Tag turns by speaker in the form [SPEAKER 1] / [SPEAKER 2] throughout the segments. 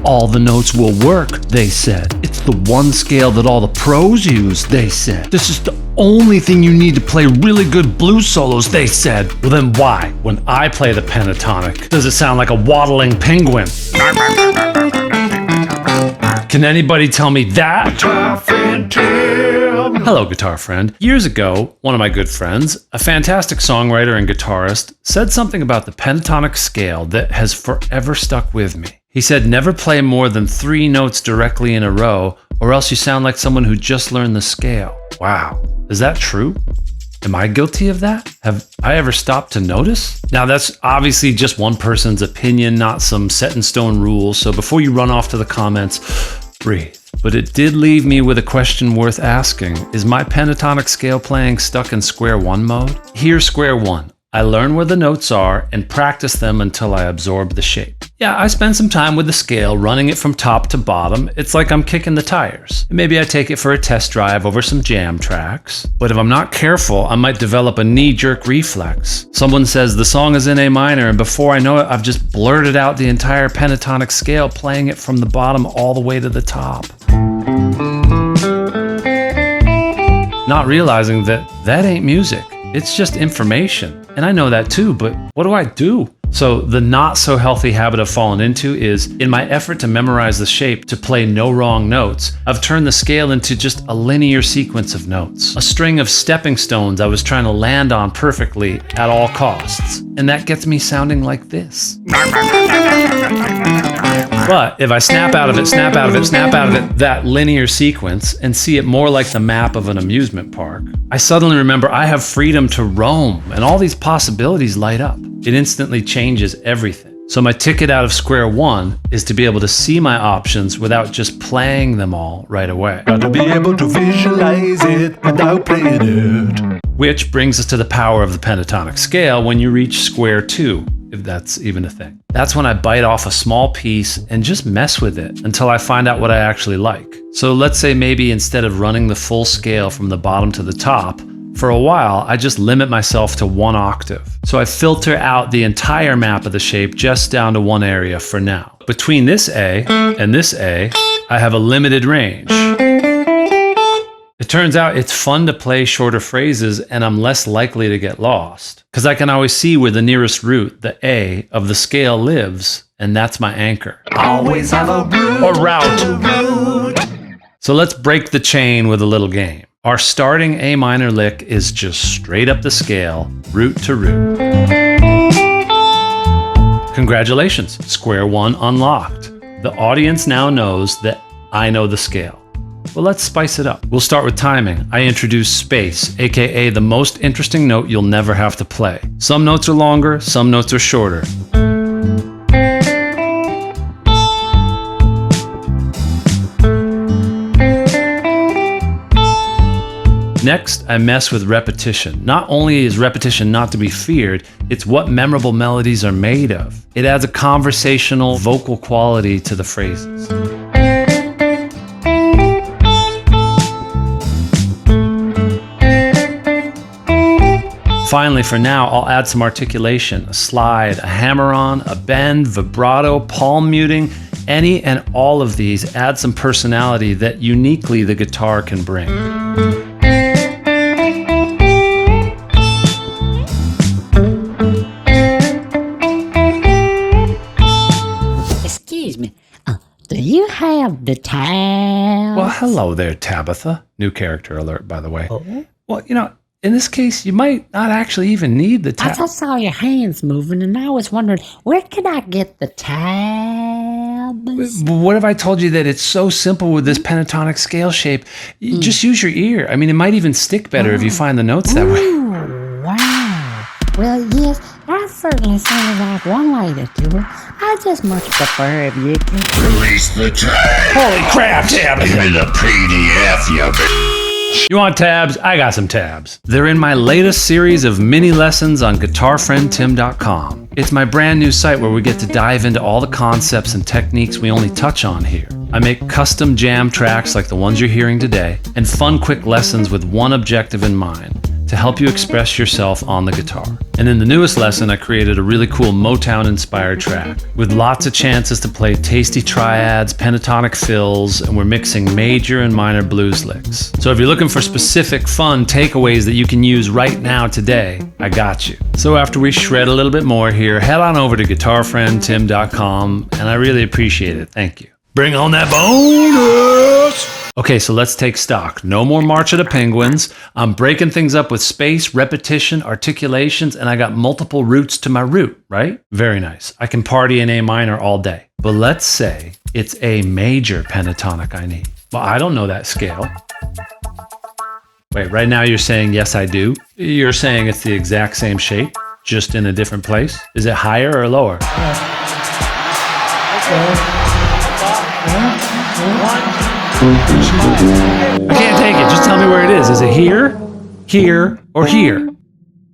[SPEAKER 1] all the notes will work, they said. It's the one scale that all the pros use, they said. This is the only thing you need to play really good blues solos, they said. Well then why, when I play the pentatonic, does it sound like a waddling penguin? Can anybody tell me that?
[SPEAKER 2] Guitar Friend Tim.
[SPEAKER 1] Hello, guitar friend. Years ago, one of my good friends, a fantastic songwriter and guitarist, said something about the pentatonic scale that has forever stuck with me. He said, never play more than 3 notes directly in a row, or else you sound like someone who just learned the scale. Wow, is that true? Am I guilty of that? Have I ever stopped to notice? Now that's obviously just one person's opinion, not some set in stone rule, so before you run off to the comments, breathe. But it did leave me with a question worth asking. Is my pentatonic scale playing stuck in square one mode? Here's square one. I learn where the notes are and practice them until I absorb the shape. Yeah, I spend some time with the scale, running it from top to bottom. It's like I'm kicking the tires. Maybe I take it for a test drive over some jam tracks. But if I'm not careful, I might develop a knee-jerk reflex. Someone says the song is in A minor, and before I know it, I've just blurted out the entire pentatonic scale, playing it from the bottom all the way to the top. Not realizing that ain't music. It's just information. And I know that too, but what do I do? So the not so healthy habit I've fallen into is, in my effort to memorize the shape to play no wrong notes, I've turned the scale into just a linear sequence of notes. A string of stepping stones I was trying to land on perfectly at all costs. And that gets me sounding like this. But if I snap out of it, that linear sequence, and see it more like the map of an amusement park, I suddenly remember I have freedom to roam, and all these possibilities light up. It instantly changes everything. So my ticket out of square one is to be able to see my options without just playing them all right away.
[SPEAKER 2] Got to be able to visualize it without playing it.
[SPEAKER 1] Which brings us to the power of the pentatonic scale when you reach square two, if that's even a thing. That's when I bite off a small piece and just mess with it until I find out what I actually like. So let's say maybe instead of running the full scale from the bottom to the top, for a while, I just limit myself to 1 octave. So I filter out the entire map of the shape just down to one area for now. Between this A and this A, I have a limited range. It turns out it's fun to play shorter phrases, and I'm less likely to get lost, because I can always see where the nearest root, the A, of the scale lives, and that's my anchor.
[SPEAKER 2] Always have a root.
[SPEAKER 1] Or route. So let's break the chain with a little game. Our starting A minor lick is just straight up the scale, root to root. Congratulations, square one unlocked. The audience now knows that I know the scale. Well, let's spice it up. We'll start with timing. I introduce space, aka the most interesting note you'll never have to play. Some notes are longer, some notes are shorter. Next, I mess with repetition. Not only is repetition not to be feared, it's what memorable melodies are made of. It adds a conversational, vocal quality to the phrases. Finally, for now, I'll add some articulation, a slide, a hammer-on, a bend, vibrato, palm muting. Any and all of these add some personality that uniquely the guitar can bring.
[SPEAKER 3] Excuse me, do you have the tabs?
[SPEAKER 1] Well, hello there, Tabitha. New character alert, by the way.
[SPEAKER 3] Oh.
[SPEAKER 1] Well, in this case, you might not actually even need the
[SPEAKER 3] I
[SPEAKER 1] tabs.
[SPEAKER 3] just saw your hands moving, and I was wondering, where can I get the tabs?
[SPEAKER 1] What if I told you that it's so simple with this pentatonic scale shape? You just use your ear. I mean, it might even stick better if you find the notes that way.
[SPEAKER 3] Ooh, wow. Well, yes, that certainly sounds like one way to do it. I just much prefer if you can...
[SPEAKER 2] Release the tab.
[SPEAKER 1] Holy crap, Tabitha!
[SPEAKER 2] Give me the PDF, you bitch.
[SPEAKER 1] You want tabs? I got some tabs. They're in my latest series of mini lessons on GuitarFriendTim.com. It's my brand new site where we get to dive into all the concepts and techniques we only touch on here. I make custom jam tracks like the ones you're hearing today, and fun quick lessons with one objective in mind: to help you express yourself on the guitar. And in the newest lesson, I created a really cool Motown-inspired track with lots of chances to play tasty triads, pentatonic fills, and we're mixing major and minor blues licks. So if you're looking for specific fun takeaways that you can use right now today, I got you. So after we shred a little bit more here, head on over to guitarfriendtim.com, and I really appreciate it. Thank you. Bring on that bonus! Okay, so let's take stock. No more March of the Penguins. I'm breaking things up with space, repetition, articulations, and I got multiple roots to my root, right? Very nice. I can party in A minor all day. But let's say it's a major pentatonic I need. Well, I don't know that scale. Wait, right now you're saying yes, I do? You're saying it's the exact same shape, just in a different place? Is it higher or lower? I can't take it. Just tell me where it is. Is it here, here, or here?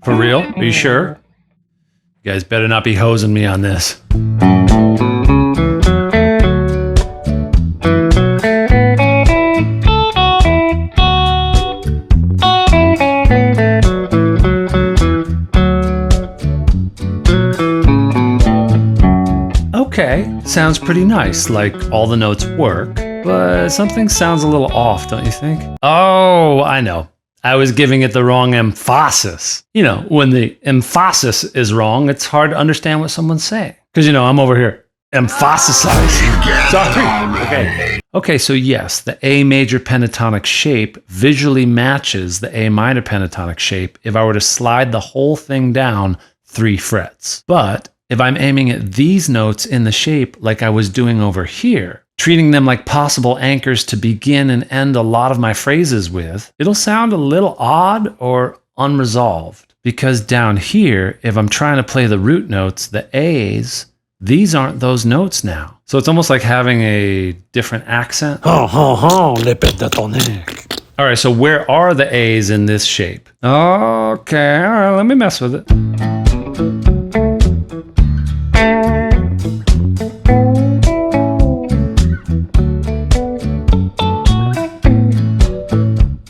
[SPEAKER 1] For real? Are you sure? You guys better not be hosing me on this. Okay, sounds pretty nice, like all the notes work, but something sounds a little off, don't you think? Oh, I know. I was giving it the wrong emphasis. You know, when the emphasis is wrong, it's hard to understand what someone's saying. Because, you know, I'm over here emphasizing. Sorry. Okay, so yes, the A major pentatonic shape visually matches the A minor pentatonic shape if I were to slide the whole thing down 3 frets. But if I'm aiming at these notes in the shape like I was doing over here, treating them like possible anchors to begin and end a lot of my phrases with, it'll sound a little odd or unresolved. Because down here, if I'm trying to play the root notes, the A's, these aren't those notes now. So it's almost like having a different accent.
[SPEAKER 2] Le pentatonic.
[SPEAKER 1] All right, so where are the A's in this shape? Okay, all right, let me mess with it.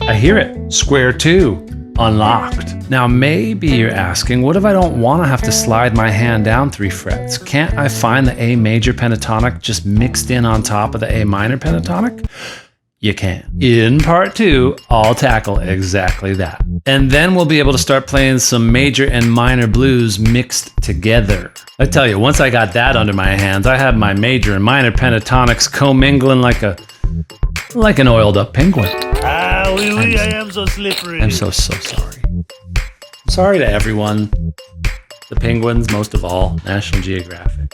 [SPEAKER 1] I hear it. Square 2. Unlocked. Now maybe you're asking, what if I don't want to have to slide my hand down 3 frets? Can't I find the A major pentatonic just mixed in on top of the A minor pentatonic? You can. In part 2, I'll tackle exactly that. And then we'll be able to start playing some major and minor blues mixed together. I tell you, once I got that under my hands, I had my major and minor pentatonics commingling like an oiled up penguin.
[SPEAKER 2] I am so slippery.
[SPEAKER 1] I'm so sorry. I'm sorry to everyone. The penguins, most of all. National Geographic.